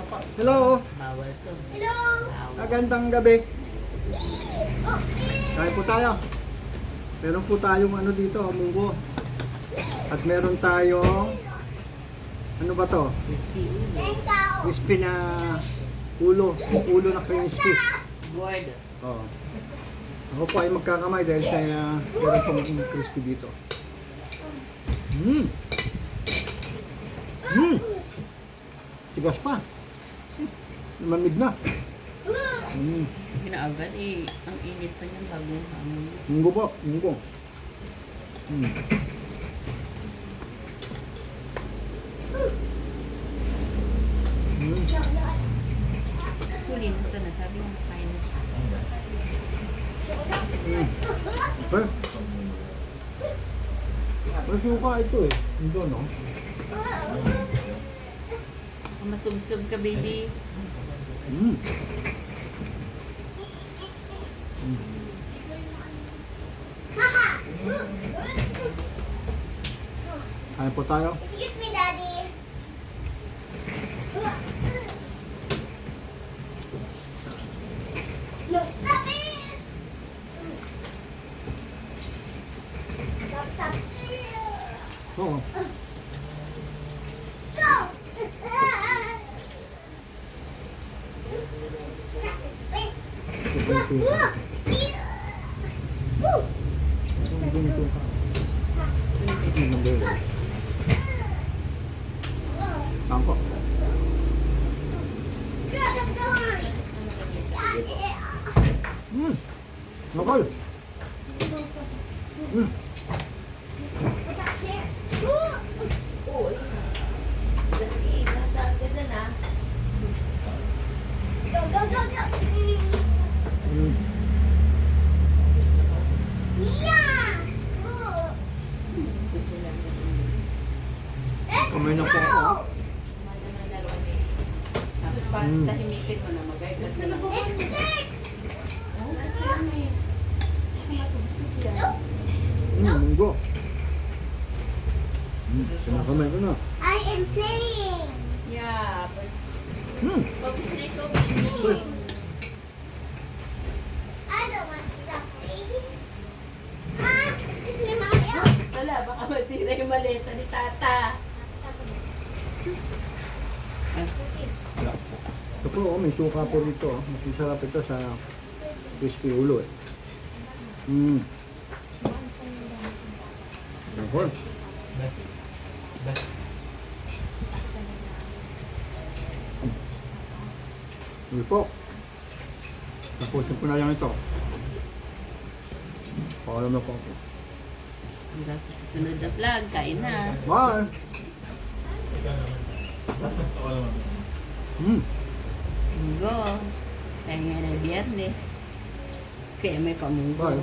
Hello. Bawal to. Hello! Magandang gabi. Kain po tayo. Meron po tayong ano dito, munggo. At meron tayong ano ba to? Crispy ulo. Crispy na ulo. Ulo na crispy. Gordos. Oh. Ako po ay magkakamay dahil sa meron pong crispy dito. Tigas pa. Lamig na. Pinaagad eh. Ang init pa niyan bago hamon. Munggo po. Munggo. Kulin mo sana. Sabi niya makain na siya. Okay. May suka ito eh. Ito no? Masubsob ka, baby. Kain po tayo. Excuse me, Daddy. No, stop it! Stop, stop. Oo. Go! Ganito ka. Ano ba yun? Tangko. Nakal. Go, go, go, go! Yeah! Kamay na po ako. Tahimikin mo na magaygat na lang. It's thick! Munggo. Kinakamay ko na. I am playing! Yeah, but pag-snack ko, Uy. I don't want to stop playing. Ah, excuse me, Mommy. Wala, baka masira yung maleta ni Tata. Ito po, may suka po rito. Masisarap ito sa crispy ulo eh. Nakol. Hindi po. Tapusin po na lang ito. Paalam na po ako. Hanggang sa susunod na vlog, kain na. Bye! Munggo. Kaya nga na biyernes. Kaya may pamunggo. Bye!